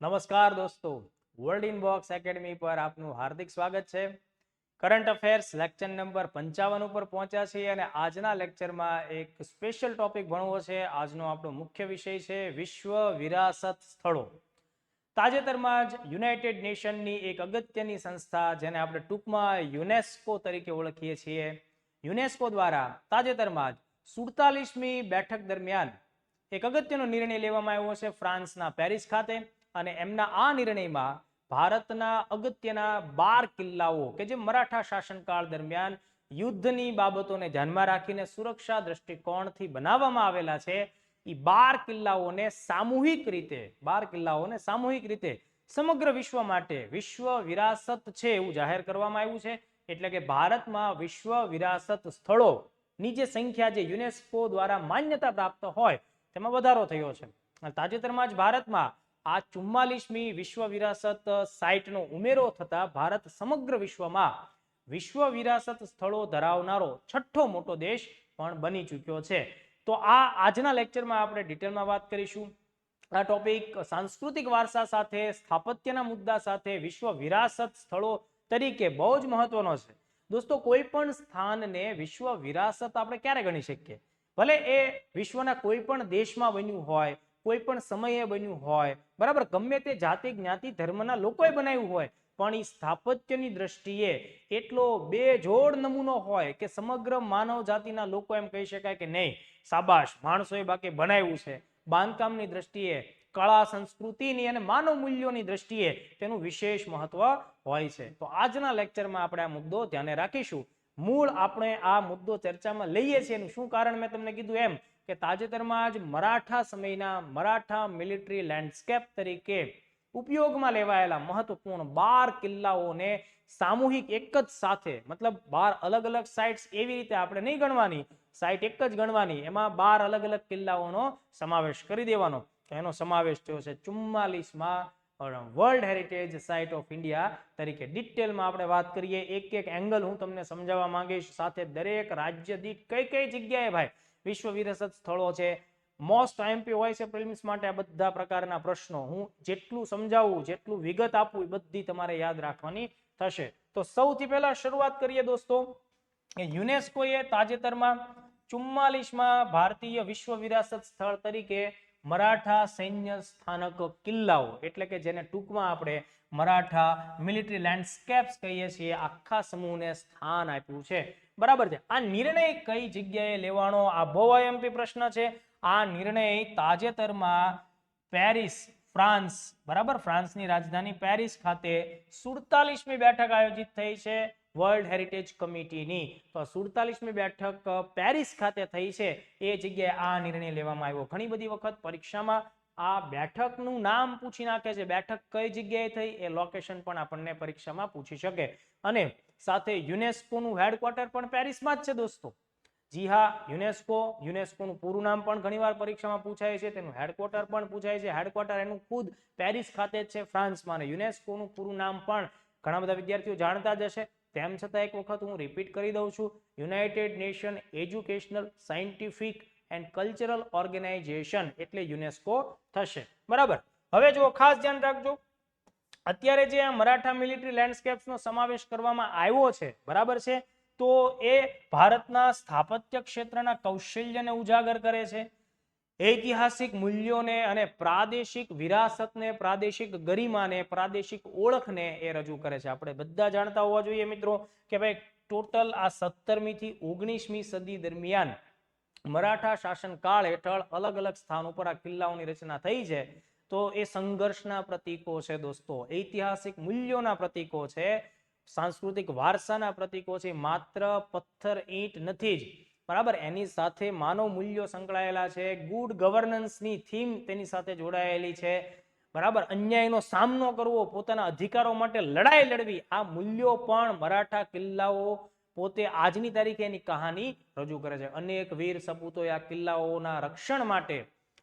નમસ્કાર દોસ્તો, world inbox academy પર આપનું હાર્દિક સ્વાગત છે. કરંટ અફેર્સ લેક્ચર નંબર 55 ઉપર પહોંચ્યા છીએ અને આજના લેક્ચરમાં એક સ્પેશિયલ ટોપિક ભણવો છે. આજનો આપણો મુખ્ય વિષય છે વિશ્વ વિરાસત સ્થળો. તાજેતરમાં જ યુનાઇટેડ નેશનની એક અગત્યની સંસ્થા, જેને આપણે ટૂંકમાં યુનેસ્કો તરીકે ઓળખીએ છીએ, યુનેસ્કો દ્વારા તાજેતરમાં જ 47મી બેઠક દરમિયાન એક અગત્યનો નિર્ણય લેવામાં આવ્યો છે ફ્રાન્સના પેરિસ ખાતે. અને એમના આ નિર્ણયમાં ભારતના અગત્યના 12 કિલ્લાઓ કે જે મરાઠા શાસનકાળ દરમિયાન યુદ્ધની બાબતોને ધ્યાનમાં રાખીને સુરક્ષા દ્રષ્ટિકોણથી બનાવવામાં આવેલા છે, એ 12 કિલ્લાઓને સામૂહિક રીતે સમગ્ર વિશ્વ માટે વિશ્વ વિરાસત છે એવું જાહેર કરવામાં આવ્યું છે. એટલે કે ભારતમાં વિશ્વ વિરાસત સ્થળોની જે સંખ્યા જે યુનેસ્કો દ્વારા માન્યતા પ્રાપ્ત હોય તેમાં વધારો થયો છે. તાજેતરમાં જ ભારતમાં આ 44મી વિશ્વ વિરાસત સાઇટનો ઉમેરો થતા ભારત સમગ્ર વિશ્વમાં વિશ્વ વિરાસત સ્થળો ધરાવનારો છઠ્ઠો મોટો દેશ પણ બની ચૂક્યો છે. તો આજના લેક્ચરમાં આપણે ડિટેલમાં વાત કરીશું. આ ટોપિક સાંસ્કૃતિક વારસા સાથે, સ્થાપત્યના મુદ્દા સાથે વિશ્વ વિરાસત સ્થળો તરીકે બહુ જ મહત્વનો છે. દોસ્તો, કોઈ પણ સ્થાનને વિશ્વ વિરાસત આપણે ક્યારે ગણી શકીએ? ભલે એ વિશ્વના કોઈ પણ દેશમાં બન્યું હોય, કોઈ પણ સમયે બન્યું હોય, બરાબર, ગમે તે જાતિ જ્ઞાતિ ધર્મના લોકોએ બનાવ્યું હોય, પણ એ સ્થાપત્યની દ્રષ્ટિએ એટલો બેજોડ નમૂનો હોય કે સમગ્ર માનવ જાતિના લોકો એમ કહી શકાય કે નહીં, શાબાશ, માણસોએ બાકી બનાવ્યું છે. બાંધકામની દ્રષ્ટિએ, કળા સંસ્કૃતિની અને માનવ મૂલ્યોની દ્રષ્ટિએ તેનું વિશેષ મહત્વ હોય છે. તો આજના લેક્ચરમાં આપણે આ મુદ્દો ધ્યાને રાખીશું. મૂળ આપણે આ મુદ્દો ચર્ચામાં લઈએ છીએ એનું શું કારણ મેં તમને કીધું એમ કે તાજેતરમાં જ મરાઠા સમયના મરાઠા મિલિટરી લેન્ડસ્કેપ તરીકે ઉપયોગમાં લેવાયેલા મહત્વપૂર્ણ 12 કિલ્લાઓને સામૂહિક એક જ સાથે, મતલબ 12 અલગ અલગ સાઇટ્સ એવી રીતે આપણે નહીં ગણવાની, સાઇટ એક જ ગણવાની, એમાં 12 અલગ અલગ કિલ્લાઓનો સમાવેશ કરી દેવાનો. એનો સમાવેશ થયો છે 44માં world heritage site of India તરીકે. ડિટેલમાં આપણે વાત કરીએ, એક એક એંગલ હું તમને સમજાવવા માંગીશ, સાથે દરેક રાજ્ય દીઠ કઈ કઈ જગ્યાએ ભાઈ વિશ્વ વિરાસત સ્થળો છે. મોસ્ટ આઈએમપી હોય છે પ્રિલિમ્સ માટે આ બધા પ્રકારના પ્રશ્નો. હું જેટલું સમજાવું, જેટલું વિગત આપું, એ બધી તમારે યાદ રાખવાની થશે. તો સૌથી પહેલા શરૂઆત કરીએ દોસ્તો, યુનેસ્કોએ તાજેતરમાં 44માં ભારતીય વિશ્વ વિરાસત સ્થળ તરીકે મરાઠા સૈન્ય સ્થાનક કિલ્લાઓ, એટલે કે જેને ટૂંકમાં આપણે મરાઠા મિલિટરી લેન્ડસ્કેપ્સ કહીએ છીએ, આખા સમૂહને સ્થાન આપ્યું છે. બરાબર છે. આ નિર્ણય કઈ જગ્યાએ લેવાનો? આ બહુ આઈએમપી પ્રશ્ન છે. આ નિર્ણય તાજેતરમાં પેરિસ, ફ્રાન્સ, બરાબર, ફ્રાન્સની રાજધાની પેરિસ ખાતે 47મી બેઠક આયોજિત થઈ છે વર્લ્ડ હેરિટેજ કમિટીની. તો 47મી બેઠક પેરિસ ખાતે થઈ છે, એ જગ્યાએ આ નિર્ણય લેવામાં આવ્યો. ઘણી બધી વખત પરીક્ષામાં આ બેઠકનું નામ પૂછી નાખે છે, બેઠક કઈ જગ્યાએ થઈ એ લોકેશન પણ આપણને પરીક્ષામાં પૂછી શકે. અને સાથે યુનેસ્કોનું હેડક્વાર્ટર પણ પેરિસમાં જ છે દોસ્તો. જી હા, યુનેસ્કોનું પૂરું નામ પણ ઘણીવાર પરીક્ષામાં પૂછાય છે, તેનું હેડક્વાર્ટર પણ પૂછાય છે. હેડક્વાર્ટર એનું ખુદ પેરિસ ખાતે જ છે, ફ્રાન્સમાં. અને યુનેસ્કોનું પૂરું નામ પણ ઘણા બધા વિદ્યાર્થીઓ જાણતા જ હશે. તેમ છતાં એક વખત હું રિપીટ કરી દઉં છું, United Nation Educational, Scientific and Cultural Organization એટલે યુનેસ્કો થશે. બરાબર. હવે જો ખાસ ધ્યાન રાખજો, અત્યારે જે આ મરાઠા મિલિટરી લેન્ડસ્કેપ્સનો સમાવેશ કરવામાં આવ્યો છે, બરાબર છે, તો એ ભારતના સ્થાપત્ય ક્ષેત્રના કૌશલ્યને ઉજાગર કરે છે, ઐતિહાસિક મૂલ્યોને અને પ્રાદેશિક વિરાસતને, પ્રાદેશિક ગરિમાને, પ્રાદેશિક ઓળખને એ રજૂ કરે છે. આપણે બધા જાણતા હોવા જોઈએ મિત્રો કે ભાઈ ટોટલ આ 17મી થી 19મી સદી દરમિયાન મરાઠા શાસનકાળ હેઠળ અલગ અલગ સ્થાન ઉપર આ કિલ્લાઓની રચના થઈ છે. તો એ સંઘર્ષના પ્રતીકો છે દોસ્તો, ઐતિહાસિક મૂલ્યોના પ્રતીકો છે, સાંસ્કૃતિક વારસાના પ્રતીકો છે. માત્ર પથ્થર ઈંટ નથી જ, બરાબર, એની સાથે માનવ મૂલ્યો સંકળાયેલા છે. ગુડ ગવર્નન્સની થીમ તેની સાથે જોડાયેલી છે, બરાબર. અન્યાયનો સામનો કરવો, પોતાના અધિકારો માટે લડાઈ લડવી, આ મૂલ્યો પણ મરાઠા કિલ્લાઓ પોતે આજની તારીખે એની કહાની રજૂ કરે છે. અનેક વીર સપૂતોએ આ કિલ્લાઓના રક્ષણ માટે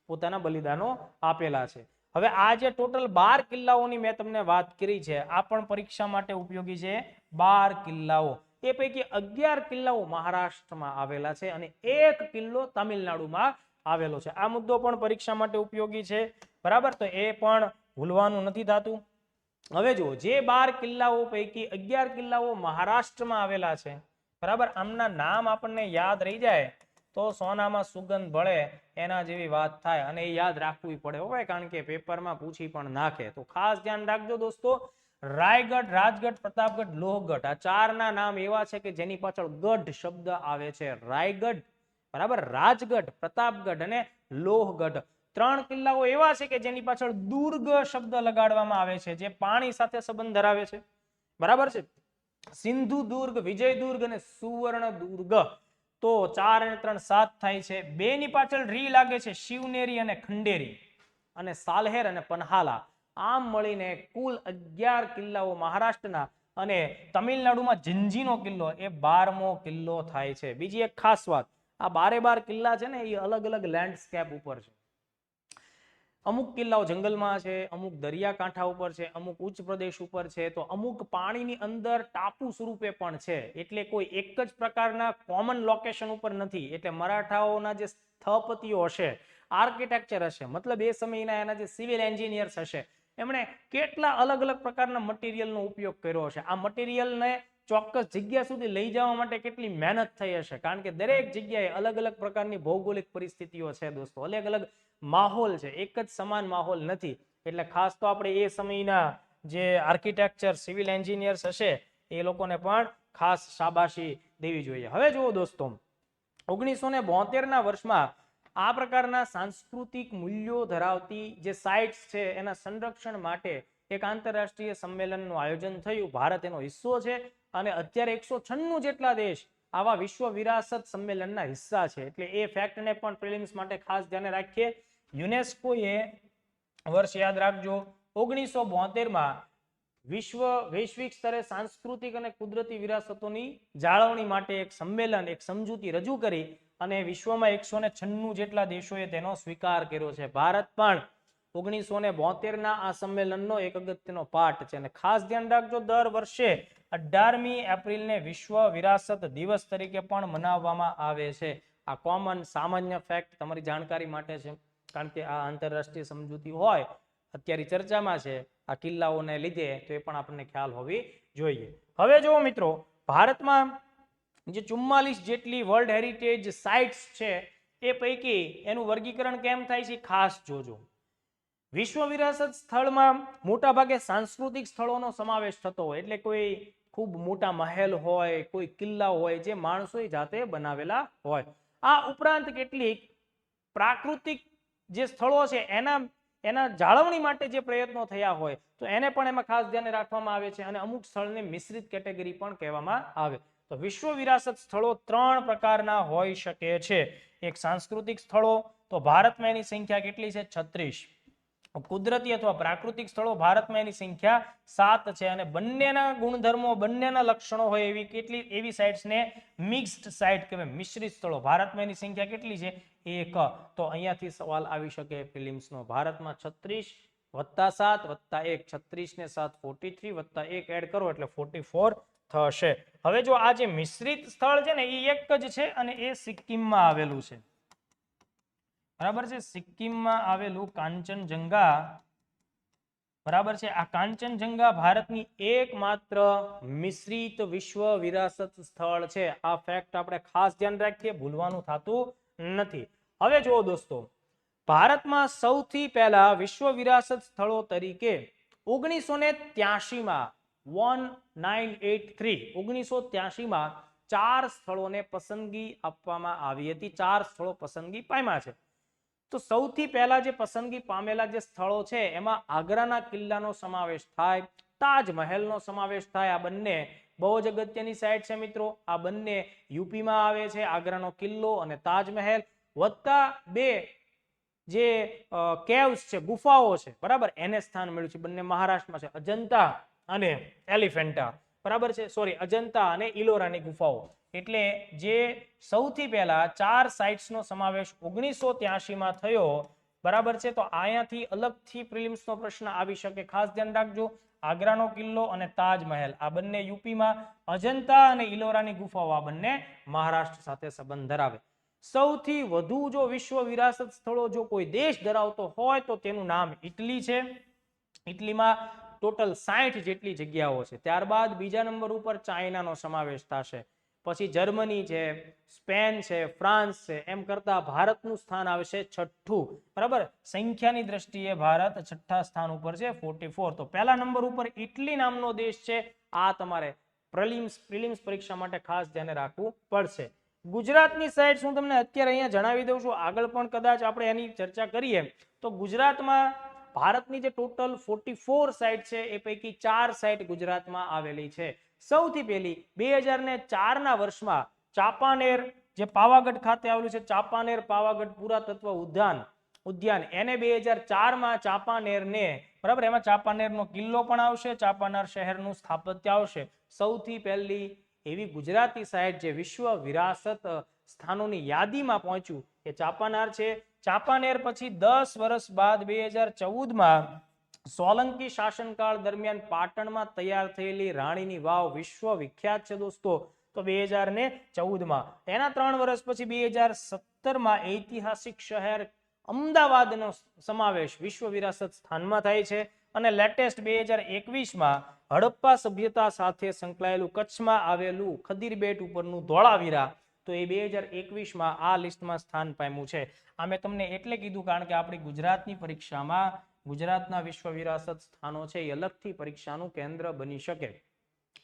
પોતાના બલિદાનો આપેલા છે. હવે આ જે ટોટલ 12 કિલ્લાઓની મેં તમને વાત કરી છે, આ પણ પરીક્ષા માટે ઉપયોગી છે. 12 કિલ્લાઓ, એ પૈકી 11 કિલ્લાઓ મહારાષ્ટ્રમાં આવેલા છે અને 1 કિલ્લો તામિલનાડુમાં આવેલો છે. આ મુદ્દો પણ પરીક્ષા માટે ઉપયોગી છે, બરાબર. તો એ પણ ભૂલવાનું નથી થતું. હવે જુઓ, જે 12 કિલ્લાઓ પૈકી 11 કિલ્લાઓ મહારાષ્ટ્રમાં આવેલા છે, બરાબર. આમના નામ આપણને યાદ રહી જાય તો સોનામાં સુગંધ ભળે એના જેવી વાત થાય, અને એ યાદ રાખવી પડે હોય, કારણ કે પેપરમાં પૂછી પણ નાખે. તો ખાસ ધ્યાન રાખજો દોસ્તો. રાયગઢ, રાજગઢ, પ્રતાપગઢ, લોહગઢ, આ ચારના નામ એવા છે કે જેની પાછળ ગઢ શબ્દ આવે છે. રાયગઢ, બરાબર, રાજગઢ, પ્રતાપગઢ અને લોહગઢ. 3 કિલ્લાઓ એવા છે કે જેની પાછળ દુર્ગ શબ્દ લગાડવામાં આવે છે, જે પાણી સાથે સંબંધ ધરાવે છે, બરાબર છે. સિંધુ દુર્ગ, વિજય દુર્ગ અને સુવર્ણ દુર્ગ. તો 4 અને 3 7 થાય છે. 2 ની પાછળ રી લાગે છે, શિવનેરી અને ખંડેરી, અને સાલહેર અને પન્હાલા. આમ મળીને કુલ 11 કિલ્લાઓ મહારાષ્ટ્રના, અને તમિલનાડુમાં જંજીનો કિલ્લો એ 12મો કિલ્લો થાય છે. બીજી એક ખાસ વાત, આ 12 કિલ્લા છે ને એ અલગ અલગ લેન્ડસ્કેપ ઉપર છે. અમુક કિલ્લાઓ જંગલમાં છે, અમુક દરિયાકાંઠા ઉપર છે, અમુક ઉચ્ચ પ્રદેશ ઉપર છે, તો અમુક પાણીની અંદર ટાપુ સ્વરૂપે પણ છે. એટલે કોઈ એક જ પ્રકારના કોમન લોકેશન ઉપર નથી. એટલે મરાઠાઓના જે સ્થપતિઓ હશે, આર્કિટેક્ચર હશે, મતલબ એ સમયના એના જે સિવિલ એન્જિનિયર્સ હશે, એમણે કેટલા અલગ અલગ પ્રકારના મટીરિયલનો ઉપયોગ કર્યો હશે. આ મટીરિયલને ચોક્કસ જગ્યા સુધી લઈ જવા માટે કેટલી મહેનત થઈ હશે, કારણ કે દરેક જગ્યાએ અલગ અલગ પ્રકારની ભૌગોલિક પરિસ્થિતિઓ છે દોસ્તો, અલગ અલગ માહોલ છે, એક જ સમાન માહોલ નથી. એટલે ખાસ તો આપણે એ સમયના જે આર્કિટેક્ચર, સિવિલ એન્જિનિયર્સ હશે, એ લોકોને પણ ખાસ શાબાશી દેવી જોઈએ. હવે જુઓ દોસ્તો, 1972ના વર્ષમાં આ પ્રકારના સાંસ્કૃતિક મૂલ્યો ધરાવતી જે સાઇટ્સ છે એના સંરક્ષણ માટે એક આંતરરાષ્ટ્રીય સંમેલનનું આયોજન થયું. ભારત એનો હિસ્સો છે, અને અત્યારે 196 જેટલા દેશ આવા વિશ્વ વિરાસત સંમેલનના હિસ્સા છે. એટલે એ ફેક્ટને પણ પ્રિલિમ્સ માટે ખાસ ધ્યાને રાખીએ. યુનેસ્કોએ વર્ષ યાદ રાખજો, 1972માં વૈશ્વિક સ્તરે સાંસ્કૃતિક અને કુદરતી વિરાસતોની જાળવણી માટે એક સંમેલન, એક સમજૂતી રજૂ કરી, અને વિશ્વમાં 196 જેટલા દેશોએ તેનો સ્વીકાર કર્યો છે. ભારત પણ 1972ના આ સંમેલનનો એક અગત્યનો પાર્ટ છે. અને ખાસ ધ્યાન રાખજો, દર વર્ષે 18મી એપ્રિલને વિશ્વ વિરાસત દિવસ તરીકે પણ મનાવવામાં આવે છે. આ કોમન સામાન્ય ફેક્ટ તમારી જાણકારી માટે છે, કારણ કે આ આંતરરાષ્ટ્રીય સમજૂતી હોય, અત્યારે ચર્ચામાં છે આ કિલ્લાઓને લીધે, તો એ પણ આપણને ખ્યાલ હોવી જોઈએ. હવે જુઓ મિત્રો, ભારતમાં જે 44 જેટલી વર્લ્ડ હેરિટેજ સાઇટ્સ છે, એ પૈકી એનું વર્ગીકરણ કેમ થાય છે ખાસ જોજો. વિશ્વ વિરાસત સ્થળમાં મોટાભાગે સાંસ્કૃતિક સ્થળોનો સમાવેશ થતો હોય, એટલે કોઈ ખૂબ મોટા મહેલ હોય, કોઈ કિલ્લા હોય જે માણસોએ જાતે બનાવેલા હોય. આ ઉપરાંત કેટલીક પ્રાકૃતિક જે સ્થળો છે એના જાળવણી માટે જે પ્રયત્નો થયા હોય, તો એને પણ એમાં ખાસ ધ્યાને રાખવામાં આવે છે. અને અમુક સ્થળને મિશ્રિત કેટેગરી પણ કહેવામાં આવે. તો વિશ્વ વિરાસત સ્થળો 3 પ્રકારના હોઈ શકે છે. એક સાંસ્કૃતિક સ્થળો, તો ભારતમાં એની સંખ્યા કેટલી છે? 36. કુદરતી અથવા પ્રાકૃતિક સ્થળો, ભારતમાં એની સંખ્યા 7 છે. અને બંનેના ગુણધર્મો, બંનેના લક્ષણો હોય એવી સાઇટ્સને મિક્સ્ડ સાઇટ કહેવાય, મિશ્રિત સ્થળો. ભારતમાં એની સંખ્યા કેટલી છે? 1. તો અહીંયાથી સવાલ આવી શકે પ્રિલિમ્સનો. ભારતમાં 36 + 7 + 1, 36 ને 7 43 + 1 એડ કરો એટલે 44 થશે. હવે જો આ જે મિશ્રિત સ્થળ છે ને, એ એક જ છે, અને એ સિક્કિમમાં આવેલું છે, બરાબર છે. સિક્કિમમાં આવેલું કાંચનજંગા, બરાબર છે. આ કાંચનજંગા ભારતની એકમાત્ર મિશ્રિત વિશ્વ વિરાસત સ્થળ છે. આ ફેક્ટ આપણે ખાસ ધ્યાન રાખીએ, ભૂલવાનું થતું નથી. હવે જુઓ દોસ્તો, ભારતમાં સૌથી પહેલા વિશ્વ વિરાસત સ્થળો તરીકે 1983માં 1983માં 4 સ્થળોને પસંદગી આપવામાં આવી હતી. 4 સ્થળો પસંદગી પામ્યા છે. તો સૌથી પહેલા જે પસંદગી પામેલા જે સ્થળો છે, એમાં આગ્રાના કિલ્લાનો સમાવેશ થાય, તાજમહેલનો સમાવેશ થાય. આ બંને બહુ જ અગત્યની સાઇટ છે મિત્રો. આ બંને યુપીમાં આવે છે, આગ્રાનો કિલ્લો અને તાજમહેલ, વત્તા 2 જે કેવ્સ છે, ગુફાઓ છે, બરાબર, એને સ્થાન મળ્યું છે. બંને મહારાષ્ટ્રમાં છે, અજંતા અને એલિફેન્ટા, બરાબર છે. સોરી, અજંતા અને ઇલોરાની ગુફાઓ. એટલે જે સૌથી પહેલા 4 સાઇટ્સનો સમાવેશ 1983માં થયો, બરાબર છે. તો અહીંયાથી અલગથી પ્રિલિમ્સનો પ્રશ્ન આવી શકે, ખાસ ધ્યાન રાખજો. આગ્રાનો કિલ્લો અને તાજમહેલ આ બંને યુપીમાં, અજંતા અને ઇલોરાની ગુફાઓ આ બંને મહારાષ્ટ્ર સાથે સંબંધ ધરાવે. સૌથી વધુ જો વિશ્વ વિરાસત સ્થળો જો કોઈ દેશ ધરાવતો હોય તો તેનું નામ ઇટલી છે. ઇટલીમાં ટોટલ 60 જેટલી જગ્યાઓ છે. ત્યારબાદ બીજા નંબર ઉપર ચાઇનાનો સમાવેશ થશે, પછી જર્મની છે, સ્પેન છે, ફ્રાન્સ છે, એમ કરતા ભારતનું સ્થાન આવશે છઠ્ઠું. બરાબર, સંખ્યાની દ્રષ્ટિએ ભારત છઠ્ઠા સ્થાન ઉપર છે 44. તો પહેલા નંબર ઉપર ઇટલી નામનો દેશ છે. આ તમારે પ્રિલિમ્સ પરીક્ષા માટે ખાસ ધ્યાને રાખવું પડશે. ગુજરાતની સાઈડ હું તમને અત્યારે અહીંયા જણાવી દઉં છું, આગળ પણ કદાચ આપણે એની ચર્ચા કરીએ તો ગુજરાતમાં ભારતની જે ટોટલ 44 સાઇટ છે એ પૈકી 4 સાઇટ ગુજરાતમાં આવેલી છે. સૌથી પહેલી 2004ના વર્ષમાં ચાંપાનેર, જે પાવાગઢ ખાતે આવેલું છે, ચાંપાનેર પાવાગઢ પુરાતત્વ ઉદ્યાન એને 2004માં ચાંપાનેરને, બરાબર, એમાં ચાંપાનેરનો કિલ્લો પણ આવશે, ચાંપાનેર શહેરનું સ્થાપત્ય આવશે. સૌથી પહેલી એવી ગુજરાતી સાઇટ જે વિશ્વ વિરાસત સ્થાનોની યાદીમાં પહોંચ્યું એ ચાંપાનેર છે. ચાંપાનેર પછી 10 વર્ષ બાદ 2014માં સોલંકી શાસનકાળ દરમિયાન પાટણમાં તૈયાર થયેલી રાણીની વાવ વિશ્વ વિખ્યાત છે દોસ્તો. તો 2014માં એના 3 વર્ષ પછી 2017માં ઐતિહાસિક શહેર અમદાવાદનો સમાવેશ વિશ્વ વિરાસત સ્થાનમાં થાય છે. અને લેટેસ્ટ 2021માં હડપ્પા સભ્યતા સાથે સંકળાયેલું કચ્છમાં આવેલું ખદીર બેટ ઉપરનું ધોળાવીરા, તો એ 2021માં આ લિસ્ટમાં સ્થાન પામ્યું છે. આ મેં તમને એટલે કીધું કારણ કે આપણી ગુજરાતની પરીક્ષામાં ગુજરાતના વિશ્વ વિરાસત સ્થાનો છે એ અલગથી પરીક્ષાનું કેન્દ્ર બની શકે.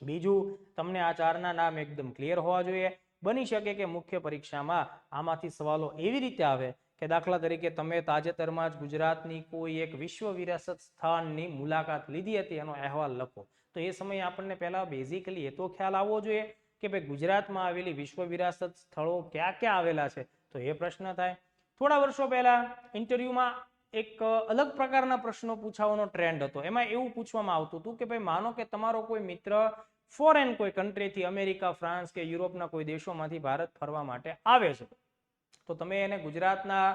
બીજું, તમને આ ચારના નામ એકદમ ક્લિયર હોવા જોઈએ. બની શકે કે મુખ્ય પરીક્ષામાં આમાંથી સવાલો એવી રીતે આવે કે દાખલા તરીકે તમે તાજેતરમાં જ ગુજરાતની કોઈ એક વિશ્વ વિરાસત સ્થાનની મુલાકાત લીધી હતી, એનો અહેવાલ લખો. તો એ સમયે આપણને પહેલા બેઝિકલી એ તો ખ્યાલ આવવો જોઈએ કે ભાઈ ગુજરાતમાં આવેલી વિશ્વ વિરાસત સ્થળો ક્યાં ક્યાં આવેલા છે. તો એ પ્રશ્ન થાય. થોડા વર્ષો પહેલા ઇન્ટરવ્યુમાં એક અલગ પ્રકારના પ્રશ્નો પૂછવાનો ટ્રેન્ડ હતો. એમાં એવું પૂછવામાં આવતું હતું કે ભાઈ માનો કે તમારો કોઈ મિત્ર ફોરેન કોઈ કન્ટ્રીથી, અમેરિકા, ફ્રાન્સ કે યુરોપના કોઈ દેશોમાંથી ભારત ફરવા માટે આવે છે, તો તમે એને ગુજરાતના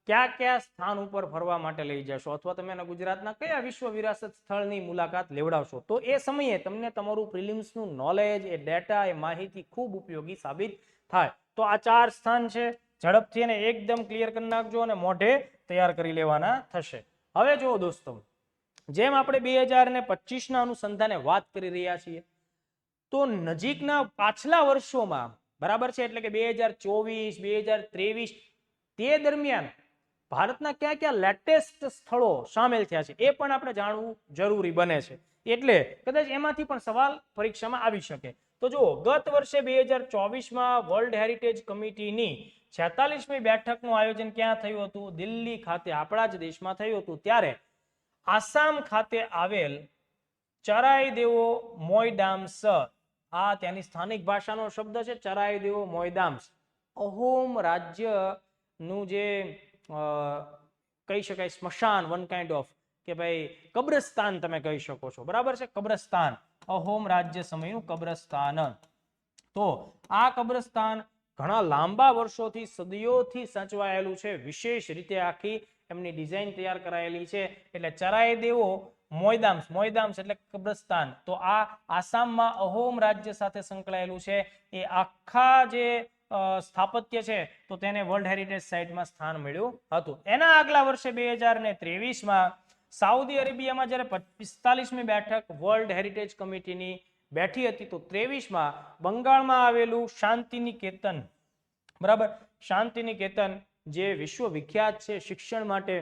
કયા કયા સ્થાન ઉપર ફરવા માટે લઈ જશો, અથવા તમે એને ગુજરાતના કયા વિશ્વ વિરાસત સ્થળની મુલાકાત લેવડાવશો. તો એ સમયે તમને તમારું પ્રિલિમ્સનું નોલેજ, એ ડેટા, એ માહિતી ખૂબ ઉપયોગી સાબિત થાય. તો આ 4 સ્થાન છે, ઝડપથી એને એકદમ ક્લિયર કરી નાખજો અને મોઢે તૈયાર કરી લેવાના થશે. હવે જુઓ દોસ્તો, જેમ આપણે 2025ના અનુસંધાને વાત કરી રહ્યા છીએ, તો નજીકના પાછલા વર્ષોમાં, બરાબર છે, એટલે કે 2024, 2023 તે દરમિયાન ભારતના ક્યાં ક્યાં લેટેસ્ટ સ્થળો સામેલ થયા છે એ પણ આપણે જાણવું જરૂરી બને છે. એટલે કદાચ એમાંથી પણ સવાલ પરીક્ષામાં આવી શકે. તો જુઓ, ગત વર્ષે 2024માં વર્લ્ડ હેરિટેજ કમિટીની 46મી બેઠકનું આયોજન ક્યાં થયું હતું? દિલ્હી ખાતે, આપણા જ દેશમાં થયું હતું. ત્યારે આસામ ખાતે આવેલ ચરાઈદેવો મોઈડામ્સ, આ ત્યાંની સ્થાનિક ભાષાનો શબ્દ છે, ચરાઈદેવો મોઈડામ્સ, અહોમ રાજ્યનું જે કહી શકાય સ્મશાન, વન કાઇન્ડ ઓફ, કે ભાઈ કબ્રસ્તાન તમે કહી શકો છો, બરાબર છે, કબ્રસ્તાન, અહોમ રાજ્ય સમયનું કબ્રસ્તાન. તો આ કબ્રસ્તાન ઘણા લાંબા વર્ષોથી, સદીઓથી સચવાયેલું છે. વિશેષ રીતે આખી એમની ડિઝાઇન તૈયાર કરાયેલી છે. એટલે ચરાઈદેવો મોઈડામ્સ એટલે કબ્રસ્તાન. તો આ આસામમાં અહોમ રાજ્ય સાથે સંકળાયેલું છે. એ આખા જે સ્થાપત્ય છે તો તેને વર્લ્ડ હેરિટેજ સાઇટમાં સ્થાન મળ્યું હતું. એના આગલા વર્ષે 2023માં સાઉદી અરેબિયામાં જ્યારે 45મી બેઠક વર્લ્ડ હેરિટેજ કમિટીની બેઠી હતી, તો 23માં બંગાળમાં આવેલું શાંતિનિકેતન, બરાબર, શાંતિનિકેતન જે વિશ્વ વિખ્યાત છે શિક્ષણ માટે,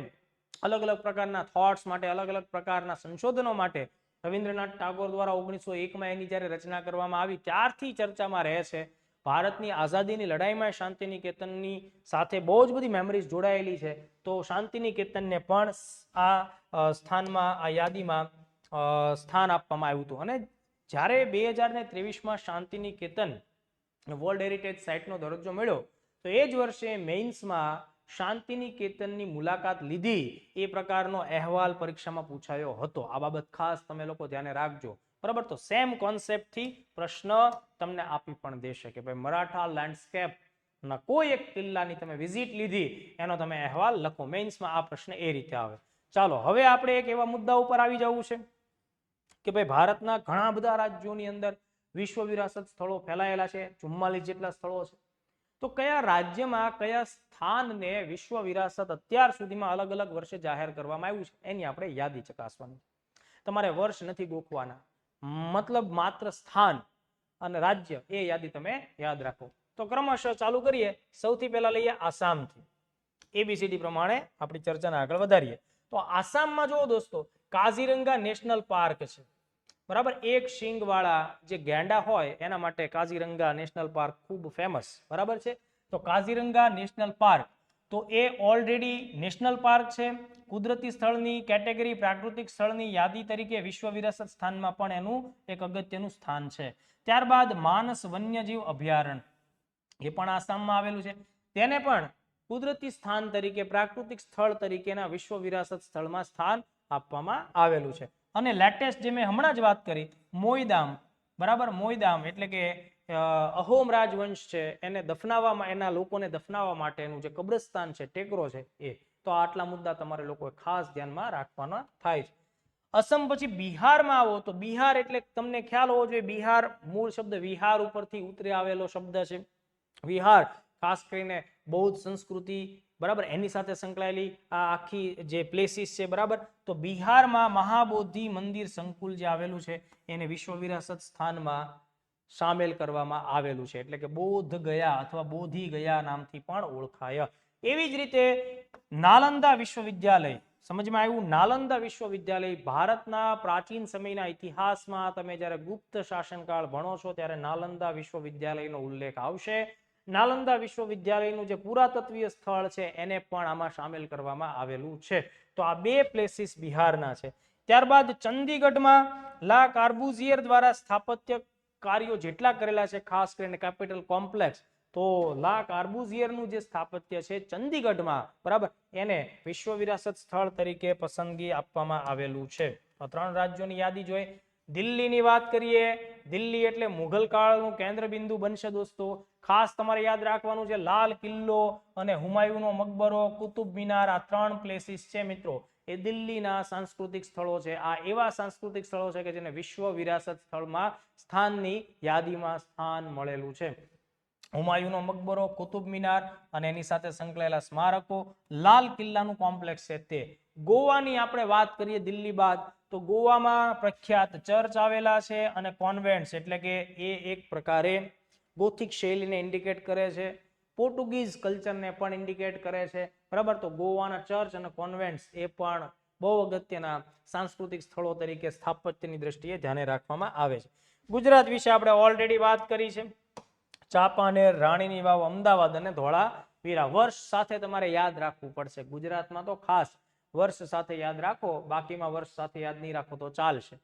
અલગ અલગ પ્રકારના થોટ્સ માટે, અલગ અલગ પ્રકારના સંશોધનો માટે, રવિન્દ્રનાથ ટાગોર દ્વારા 1901માં એની જ્યારે રચના કરવામાં આવી ત્યારથી ચર્ચામાં રહે છે. ભારતની આઝાદીની લડાઈમાં શાંતિનિકેતનની સાથે બહુ જ બધી મેમરીઝ જોડાયેલી છે. તો શાંતિનિકેતનને પણ આ સ્થાનમાં, આ યાદીમાં સ્થાન આપવામાં આવ્યું હતું. અને જ્યારે 2023માં શાંતિનિકેતન વર્લ્ડ હેરિટેજ સાઇટનો દરજ્જો મળ્યો, તો એ જ વર્ષે મેઇન્સમાં શાંતિનિકેતનની મુલાકાત લીધી એ પ્રકારનો અહેવાલ પરીક્ષામાં પૂછાયો હતો. આ બાબત ખાસ તમે લોકો ધ્યાને રાખજો, બરાબર. તો સેમ કોન્સેપ્ટથી પ્રશ્ન તમને આપી પણ દેશે કે ભાઈ મરાઠા લેન્ડસ્કેપ ના કોઈ એક કિલ્લાની તમે વિઝિટ લીધી, એનો તમે અહેવાલ લખો. મેઇન્સમાં આ પ્રશ્ન એ રીતે આવે. ચાલો, હવે આપણે એક એવા મુદ્દા ઉપર આવી જવું છે કે ભાઈ ભારતના ઘણા બધા રાજ્યોની અંદર વિશ્વ વિરાસત સ્થળો ફેલાયેલા છે, 44 જેટલા સ્થળો છે. તો કયા રાજ્યમાં કયા સ્થાનને વિશ્વ વિરાસત અત્યાર સુધીમાં અલગ અલગ વર્ષે જાહેર કરવામાં આવ્યું છે એની આપણે યાદી ચકાસવાની. તમારે વર્ષ નથી ગોખવાના, મતલબ માત્ર સ્થાન અને રાજ્ય એ યાદી તમે યાદ રાખો. તો ક્રમશઃ ચાલુ કરીએ. સૌથી પહેલા લઈએ આસામથી. એબીસીડી પ્રમાણે આપણી ચર્ચાને આગળ વધારીએ. તો આસામમાં જુઓ દોસ્તો, કાઝીરંગા નેશનલ પાર્ક છે, બરાબર. એક શીંગ વાળા જે ગેંડા હોય એના માટે કાઝીરંગા નેશનલ પાર્ક ખૂબ ફેમસ, બરાબર છે. તો કાઝીરંગા નેશનલ પાર્ક તો એ ઓલરેડી નેશનલ પાર્ક છે. કુદરતી સ્થળની કેટેગરી પ્રાકૃતિક સ્થળની યાદી તરીકે વિશ્વ વિરાસત સ્થાનમાં પણ એનું એક અગત્યનું સ્થાન છે. ત્યારબાદ માનસ વન્યજીવ અભયારણ્ય, એ પણ આસામમાં આવેલું છે. તેને પણ કુદરતી સ્થાન તરીકે પ્રાકૃતિક સ્થળ તરીકેના વિશ્વ વિરાસત સ્થળમાં સ્થાન આપવામાં આવેલું છે. અને લેટેસ્ટ જે મેં હમણાં જ વાત કરી, મોઈદામ, બરાબર. મોઈદામ એટલે કે અહોમ રાજવંશ છે, એને દફનાવવામાં, એના લોકોને દફનાવવા માટેનું જે કબ્રસ્તાન છે, ટેકરો છે એ. તો આટલા મુદ્દા તમારે લોકોએ ખાસ ધ્યાનમાં રાખવાના થાય છે. અસમ પછી બિહારમાં આવો તો બિહાર એટલે તમને ખ્યાલ હોવો જોઈએ, બિહાર મૂળ શબ્દ વિહાર ઉપરથી ઉતરી આવેલો શબ્દ છે. વિહાર ખાસ કરીને બૌદ્ધ સંસ્કૃતિ, બરાબર, એની સાથે સંકળાયેલી આ આખી જે પ્લેસીસ છે, બરાબર. તો બિહારમાં મહાબોધિ મંદિર સંકુલ જે આવેલું છે એને વિશ્વ વિરાસત સ્થાનમાં સામેલ કરવામાં આવેલું છે, એટલે કે બોધ ગયા અથવા બોધિ ગયા નામથી પણ ઓળખાય. એવી જ રીતે નાલંદા વિશ્વવિદ્યાલય, સમજમાં આવ્યું? નાલંદા વિશ્વવિદ્યાલય ભારતના પ્રાચીન સમયના ઇતિહાસમાં તમે જ્યારે ગુપ્ત શાસનકાળ ભણો છો ત્યારે નાલંદા વિશ્વવિદ્યાલયનો ઉલ્લેખ આવશે. નાલંદા વિશ્વવિદ્યાલયનું જે પુરાતત્વીય સ્થળ છે એને પણ આમાં સામેલ કરવામાં આવેલું છે. તો આ બે પ્લેસીસ બિહારના છે. ત્યારબાદ ચંદીગઢમાં લા કાર્બુઝિયર દ્વારા સ્થાપત્ય કાર્યો જેટલા કરેલા છે, ખાસ કરીને કેપિટલ કોમ્પ્લેક્સ, તો લા કાર્બુઝિયરનું જે સ્થાપત્ય છે ચંદીગઢમાં, બરાબર, એને વિશ્વ વિરાસત સ્થળ તરીકે પસંદગી આપવામાં આવેલું છે. 3 રાજ્યોની યાદી જોઈએ. દિલ્હીની વાત કરીએ. દિલ્હી એટલે મુઘલ કાળનું કેન્દ્ર બિંદુ બનશે દોસ્તો. ખાસ તમારે યાદ રાખવાનું છે લાલ કિલ્લો અને હુમાયુનો મકબરો, કુતુબ મિનાર, આ 3 પ્લેસીસ છે મિત્રો, એ દિલ્હીના સાંસ્કૃતિક સ્થળો છે. આ એવા સાંસ્કૃતિક સ્થળો છે કે જેને વિશ્વ વિરાસત સ્થળમાં સ્થાનની યાદીમાં સ્થાન મળેલું છે. હુમાયુનો મકબરો, કુતુબ મિનાર અને એની સાથે સંકળાયેલા સ્મારકો, લાલ કિલ્લાનું કોમ્પ્લેક્સ છે તે. ગોવાની આપણે વાત કરીએ દિલ્હી બાદ, તો ગોવામાં પ્રખ્યાત ચર્ચ આવેલા છે અને કોન્વેન્ટ્સ, એટલે કે એ એક પ્રકારે ગોથિક શૈલીને ઇન્ડિકેટ કરે છે, પોર્ટુગીઝ કલ્ચરને પણ ઇન્ડિકેટ કરે છે, બરાબર. તો ગોવાના ચર્ચ અને કોન્વેન્ટ્સ એ પણ બહુ અગત્યના સાંસ્કૃતિક સ્થળો તરીકે સ્થાપત્યની દ્રષ્ટિએ ધ્યાને રાખવામાં આવે છે. ગુજરાત વિશે આપણે ઓલરેડી વાત કરી છે. ચાંપાનેર, રાણીની વાવ, અમદાવાદ અને ધોળાવીરા. વર્ષ સાથે તમારે યાદ રાખવું પડશે. ગુજરાતમાં તો ખાસ વર્ષ સાથે યાદ રાખો, બાકીમાં વર્ષ સાથે યાદ નહીં રાખો તો ચાલશે.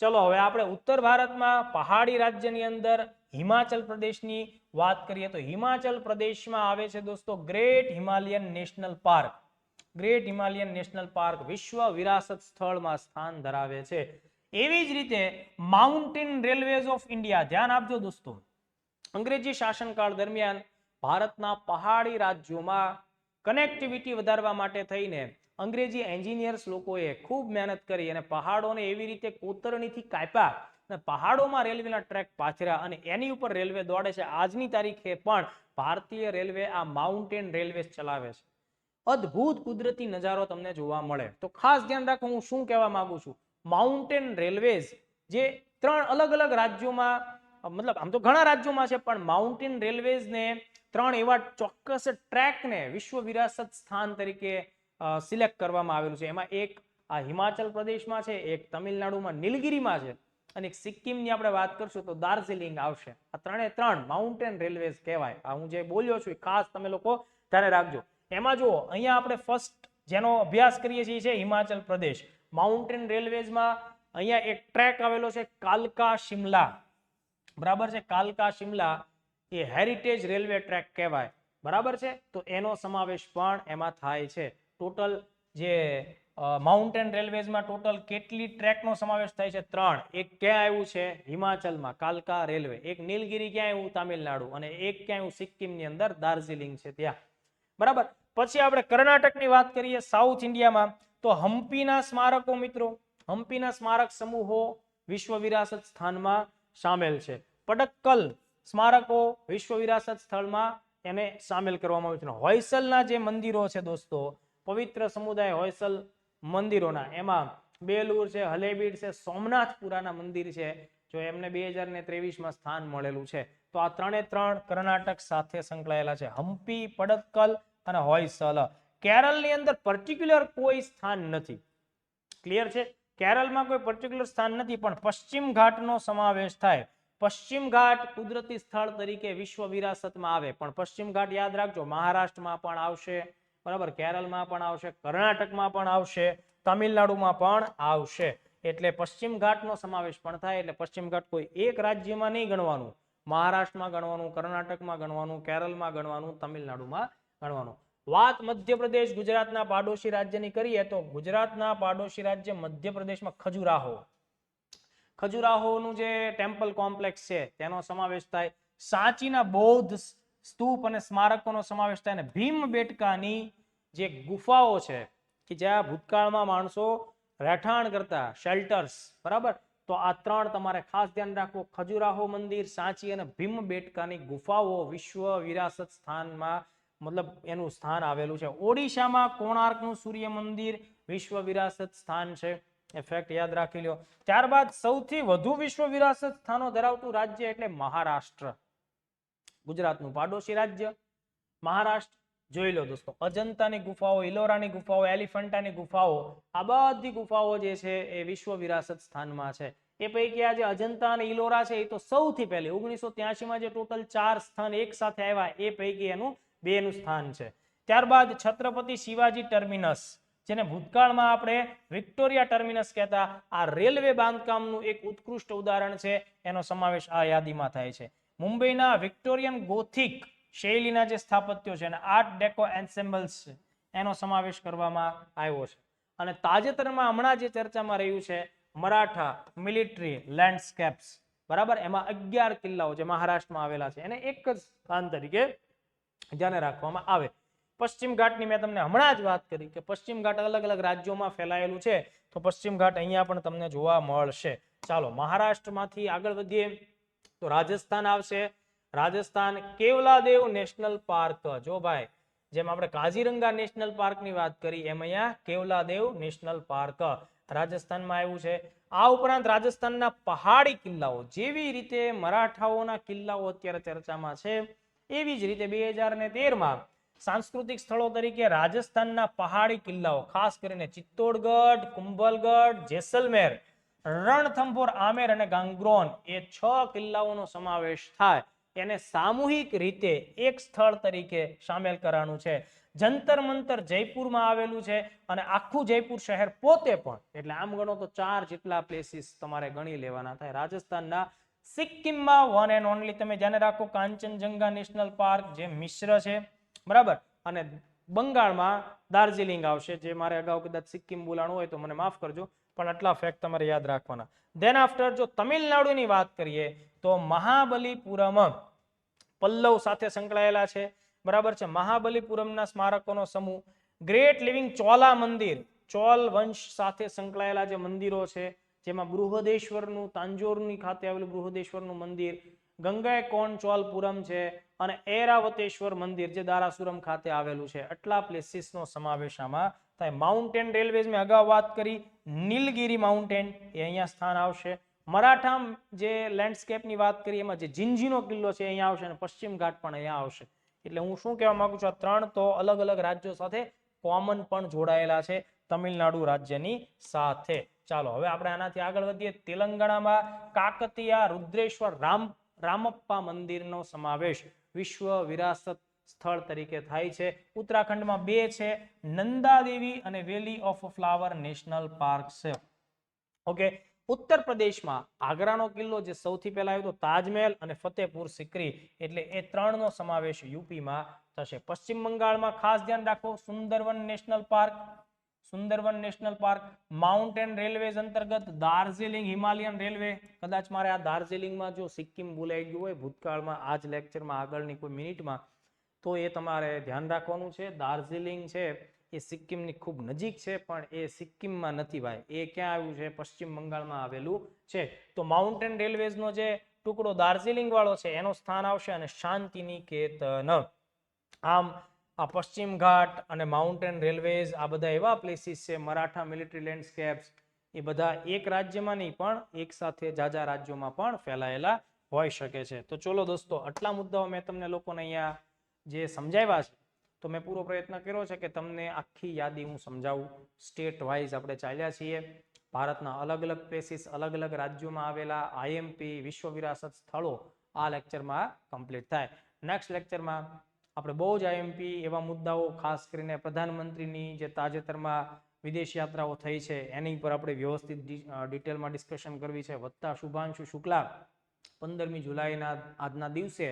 ચલો હવે આપણે ઉત્તર ભારતમાં પહાડી રાજ્યની અંદર હિમાચલ પ્રદેશની વાત કરીએ. તો હિમાચલ પ્રદેશમાં આવે છે દોસ્તો great Himalayan national park. Great Himalayan national park વિશ્વ વિરાસત સ્થળમાં સ્થાન ધરાવે છે. એવી જ રીતે માઉન્ટેન રેલવેઝ ઓફ ઇન્ડિયા, ધ્યાન આપજો દોસ્તો. અંગ્રેજી શાસનકાળ દરમિયાન ભારતના પહાડી રાજ્યોમાં કનેક્ટિવિટી વધારવા માટે થઈને અંગ્રેજી એન્જિનિયર્સ લોકોએ ખૂબ મહેનત કરી અને પહાડોને એવી રીતે કોતરણીથી કાપ્યા અને પહાડોમાં રેલવેના ટ્રેક પાથર્યા અને એની ઉપર રેલવે દોડે છે. આજની તારીખે પણ ભારતીય રેલવે આ માઉન્ટેન રેલવે ચલાવે છે. અદ્ભુત કુદરતી નજારો તમને જોવા મળે. તો ખાસ ધ્યાન રાખો, હું શું કહેવા માંગુ છું. માઉન્ટેન રેલવેઝ જે 3 અલગ અલગ રાજ્યોમાં, મતલબ આમ તો ઘણા રાજ્યોમાં છે, પણ માઉન્ટેન રેલવેઝને 3 એવા ચોક્કસ ટ્રેકને વિશ્વ વિરાસત સ્થાન તરીકે સિલેક્ટ કરવામાં આવેલું છે. એમાં એક આ હિમાચલ પ્રદેશમાં છે, એક તમિલનાડુમાં નીલગિરીમાં છે અને એક સિક્કિમની આપણે વાત કરશું તો દાર્જિલિંગ આવશે. આ 3 માઉન્ટેન રેલવેઝ કહેવાય. આ હું જે બોલ્યો છું એ ખાસ તમે લોકો ધ્યાને રાખજો. એમાં જુઓ, અહીંયા આપણે ફર્સ્ટ જેનો અભ્યાસ કરીએ છીએ છે હિમાચલ પ્રદેશ. માઉન્ટેન રેલવેઝમાં અહીંયા એક ટ્રેક આવેલો છે કાલકા શિમલા, બરાબર છે. કાલકા શિમલા એ હેરિટેજ રેલવે ટ્રેક કહેવાય, બરાબર છે. તો એનો સમાવેશ પણ એમાં થાય છે. ટોટલ જે માઉન્ટેન રેલવેઝમાં ટોટલ કેટલી ટ્રેકનો સમાવેશ થાય છે? 3. એક ક્યાં આવ્યું છે? હિમાચલમાં કાલકા રેલવે. એક નીલગિરી ક્યાં આવ્યું? તામિલનાડુ. અને એક ક્યાં આવ્યું? સિક્કિમની અંદર દાર્જિલિંગ છે ત્યાં, બરાબર. પછી આપણે કર્ણાટકની વાત કરીએ સાઉથ ઇન્ડિયામાં, તો હમ્પીના સ્મારકો મિત્રો, હમ્પીના સ્મારક સમૂહો વિશ્વ વિરાસત સ્થાનમાં સામેલ છે. પડક્કલ સ્મારકો વિશ્વ વિરાસત સ્થળમાં એને સામેલ કરવામાં આવ્યું છે. હોયસલના જે મંદિરો છે દોસ્તો, પવિત્ર સમુદાય હોયસલ મંદિરોના, એમાં બેલુર છે, હલેબીડ છે, સોમનાથપુરાના મંદિર છે, જો એમને 2023માં સ્થાન મળેલું છે. તો આ ત્રણે ત્રણ કર્ણાટક સાથે સંકળાયેલા છે. હમ્પી, પડક્કલ અને હોયસલ. કેરળની અંદર પર્ટિક્યુલર કોઈ સ્થાન નથી. ક્લિયર છે? કેરળમાં કોઈ પર્ટિક્યુલર સ્થાન નથી, પણ પશ્ચિમ ઘાટનો સમાવેશ થાય. પશ્ચિમ ઘાટ કુદરતી સ્થળ તરીકે વિશ્વ વિરાસતમાં આવે, પણ પશ્ચિમ ઘાટ યાદ રાખજો, મહારાષ્ટ્રમાં પણ આવશે, બરાબર, કેરળમાં પણ આવશે, કર્ણાટકમાં પણ આવશે, તમિલનાડુમાં પણ આવશે. એટલે પશ્ચિમ ઘાટનો સમાવેશ પણ થાય. એટલે પશ્ચિમ ઘાટ કોઈ એક રાજ્યમાં નહીં ગણવાનું, મહારાષ્ટ્રમાં ગણવાનું, કર્ણાટકમાં ગણવાનું, કેરળમાં ગણવાનું, તમિલનાડુમાં ગણવાનું. વાત મધ્યપ્રદેશ ગુજરાતના પાડોશી રાજ્યની કરીએ તો ગુજરાતના પાડોશી રાજ્ય મધ્યપ્રદેશમાં ખજુરાહોનું જે ટેમ્પલ કોમ્પ્લેક્સ છે તેનો સમાવેશ થાય. સાંચીના બૌદ્ધ સ્તૂપ અને સ્મારકોનો સમાવેશ થાય. અને ભીમબેટકાની જે ગુફાઓ છે કે જ્યાં ભૂતકાળમાં માણસો રહેઠાણ કરતા, શેલ્ટર્સ, બરાબર, તો આ ત્રણ તમારે ખાસ ધ્યાન રાખવું. ખજુરાહો મંદિર, સાંચી અને ભીમબેટકાની ગુફાઓ વિશ્વ વિરાસત સ્થાનમાં મતલબ એનું સ્થાન આવેલું છે. ઓડિશામાં કોણાર્કનું સૂર્ય મંદિર વિશ્વ વિરાસત સ્થાન છે. એ ફેક્ટ યાદ રાખી લો. ત્યારબાદ સૌથી વધુ વિશ્વ વિરાસત સ્થાનો ધરાવતું રાજ્ય એટલે મહારાષ્ટ્ર. ગુજરાતનું પાડોશી રાજ્ય મહારાષ્ટ્ર. જોઈ લો દોસ્તો, અજંતાની ગુફાઓ, ઇલોરાની ગુફાઓ, એલિફન્ટાની ગુફાઓ, આ બધી ગુફાઓ જે છે એ વિશ્વ વિરાસત સ્થાનમાં છે. એ પૈકી આ જે અજંતા અને ઇલોરા છે એ તો સૌથી પહેલી 1983માં જે ટોટલ 4 સ્થાન એક સાથે આવ્યા એ પૈકી એનું 2નું સ્થાન છે. ત્યારબાદ છત્રપતિ શિવાજી ટર્મિનસ, જેને ભૂતકાળમાં આપણે વિક્ટોરિયા ટર્મિનસ કહેતા, આ રેલવે બાંધકામનું એક ઉત્કૃષ્ટ ઉદાહરણ છે. એનો સમાવેશ આ યાદીમાં થાય છે. મુંબઈના વિક્ટોરિયન ગોથિક શૈલીના જે સ્થાપત્યો છે અને આર્ટ ડેકો એન્સેમ્બલ્સ છે એનો સમાવેશ કરવામાં આવ્યો છે. અને તાજેતરમાં હમણાં જે ચર્ચામાં રહ્યું છે મરાઠા મિલિટરી લેન્ડસ્કેપ્સ, બરાબર, એમાં 11 કિલ્લાઓ જે મહારાષ્ટ્રમાં આવેલા છે એને એક જ સ્થાન તરીકે ધ્યાને રાખવામાં આવે. પશ્ચિમ ઘાટની મેં તમને હમણાં જ વાત કરી કે પશ્ચિમ ઘાટ અલગ અલગ રાજ્યોમાં ફેલાયેલું છે, તો પશ્ચિમ ઘાટ અહીંયા પણ તમને જોવા મળશે. ચાલો મહારાષ્ટ્રમાંથી આગળ વધીએ તો રાજસ્થાન આવશે. Rajasthan Keoladeo national park. જો ભાઈ, જેમ આપણે કાઝીરંગા નેશનલ પાર્કની વાત કરી એમ અહીંયા કેવલાદેવ નેશનલ પાર્ક રાજસ્થાનમાં આવ્યું છે. આ ઉપરાંત રાજસ્થાનના પહાડી કિલ્લાઓ, જેવી રીતે મરાઠાઓના કિલ્લાઓ અત્યારે ચર્ચામાં છે એવી જ રીતે 2013માં સાંસ્કૃતિક સ્થળો તરીકે રાજસ્થાનના પહાડી કિલ્લાઓ, ખાસ કરીને ચિત્તોડગઢ, કુંભલગઢ, જેસલમેર, રણથંભોર, આમેર અને ગાંગરોન, એ 6 કિલ્લાઓનો સમાવેશ થાય. એને સામૂહિક રીતે એક સ્થળ તરીકે સામેલ કરવાનું છે. જંતર મંતર જયપુરમાં આવેલું છે અને આખું જયપુર શહેર પોતે પણ, એટલે આમ ગણો તો 4 જેટલા પ્લેસીસ તમારે ગણી લેવાના થાય. રાજસ્થાનના સિક્કિમમાં વન એન્ડ ઓનલી તમે ધ્યાન રાખો કાંચનજંગા નેશનલ પાર્ક, જે મિશ્ર છે, બરાબર. અને બંગાળમાં દાર્જિલિંગ આવશે, જે મારે અગાઉ કદાચ સિક્કિમ બોલાણું હોય તો મને માફ કરજો, પણ આટલા ફેક્ટ તમારે યાદ રાખવાના. ધેન આફ્ટર જો તમિલનાડુની વાત કરીએ તો મહાબલીપુરમ પલ્લવ સાથે સંકળાયેલા છે, બરાબર છે. મહાબલીપુરમના સ્મારકોનો સમૂહ, ગ્રેટ લિવિંગ ચોલા મંદિર, ચોલ વંશ સાથે સંકળાયેલા જે મંદિરો છે, જેમાં બૃહદેશ્વરનું, તાંજોરની ખાતે આવેલું બૃહદેશ્વરનું મંદિર, ગંગાઈકોન ચોલપુરમ છે અને ઐરાવતેશ્વર મંદિર જે દારાસુરમ ખાતે આવેલું છે. આટલા પ્લેસીસનો સમાવેશ આમાં થાય. માઉન્ટેન રેલવેઝ મેં અગાઉ વાત કરી, નીલગિરી માઉન્ટેન એ અહીંયા સ્થાન આવશે. મરાઠા જે લેન્ડસ્કેપની વાત કરી એમાં જે જિંજીનો કિલ્લો છે અહીંયા આવશે અને પશ્ચિમ ઘાટ પણ અહીંયા આવશે. એટલે હું શું કહેવા માંગુ છું, આ 3 તો અલગ અલગ રાજ્યો સાથે કોમન પણ જોડાયેલા છે તમિલનાડુ રાજ્યની સાથે. ચાલો હવે આપણે આનાથી આગળ વધીએ. તેલંગાણામાં કાકતિયા રુદ્રેશ્વર રામપ્પા મંદિરનો સમાવેશ વિશ્વ વિરાસત સ્થળ તરીકે થાય છે. ઉત્તરાખંડમાં 2 છે, નંદાદેવી અને વેલી ઓફ ફ્લાવર નેશનલ પાર્ક છે. ઓકે. ઉત્તર પ્રદેશમાં આગ્રાનો કિલ્લો જે સૌથી પહેલા આવ્યો તો તાજમહેલ અને ફતેહપુર સિકરી, એટલે એ 3નો સમાવેશ યુપીમાં થશે. પશ્ચિમ બંગાળમાં ખાસ ધ્યાન રાખો Sundarbans national park, mountain railways અંતર્ગત દાર્જિલિંગ હિમાલયન રેલવે. કદાચ મારે આ દાર્જિલિંગમાં જો સિક્કિમ બોલાઈ ગયું હોય ભૂતકાળમાં આ જ લેક્ચરમાં આગળની કોઈ મિનિટમાં, તો એ તમારે ધ્યાન રાખવાનું છે. દાર્જિલિંગ છે એ સિક્કિમની ખૂબ નજીક છે, પણ એ સિક્કિમમાં નથી ભાઈ, એ ક્યાં આવ્યું છે? પશ્ચિમ બંગાળમાં આવેલું છે. તો માઉન્ટેન રેલવેઝનો જે ટુકડો દાર્જિલિંગ વાળો છે એનો સ્થાન આવશે અને શાંતિનિકેતન. આમ આ પશ્ચિમ ઘાટ અને માઉન્ટેન રેલવેઝ આ બધા એવા પ્લેસીસ છે. મરાઠા મિલિટરી લેન્ડસ્કેપ્સ, એ બધા એક રાજ્યમાં નહીં પણ એક સાથે જાજા રાજ્યોમાં પણ ફેલાયેલા હોઈ શકે છે. તો ચલો દોસ્તો, આટલા મુદ્દાઓ મેં તમને લોકોને અહીંયા જે સમજાવ્યા છે, તો મેં પૂરો પ્રયત્ન કર્યો છે કે તમને આખી યાદી હું સમજાવું. સ્ટેટ વાઇઝ આપણે ચાલ્યા છીએ. ભારતના અલગ અલગ પ્લેસીસ, અલગ અલગ રાજ્યોમાં આવેલા આઈએમપી વિશ્વ વિરાસત સ્થળો આ લેક્ચરમાં કમ્પ્લીટ થાય. નેક્સ્ટ લેક્ચરમાં આપણે બહુ જ આઈએમપી એવા મુદ્દાઓ, ખાસ કરીને પ્રધાનમંત્રીની જે તાજેતરમાં વિદેશ યાત્રાઓ થઈ છે એની પર આપણે વ્યવસ્થિત ડિટેલમાં ડિસ્કશન કરવી છે. વત્તા શુભાંશુ શુક્લા 15મી જુલાઈના આજના દિવસે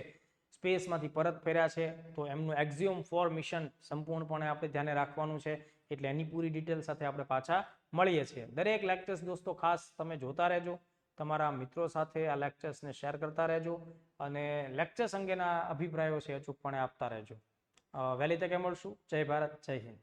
સ્પેસમાંથી પરત ફર્યા છે, તો એમનું એક્ઝિયોમ 4 મિશન સંપૂર્ણપણે આપણે ધ્યાને રાખવાનું છે. એટલે એની પૂરી ડિટેલ સાથે આપણે પાછા મળીએ છીએ. દરેક લેક્ચર્સ દોસ્તો ખાસ તમે જોતા રહેજો, તમારા મિત્રો સાથે આ લેક્ચર્સને શેર કરતા રહેજો અને લેક્ચર્સ અંગેના અભિપ્રાયો છે અચૂકપણે આપતા રહેજો. વહેલી તકે મળશું. જય ભારત, જય હિન્દ.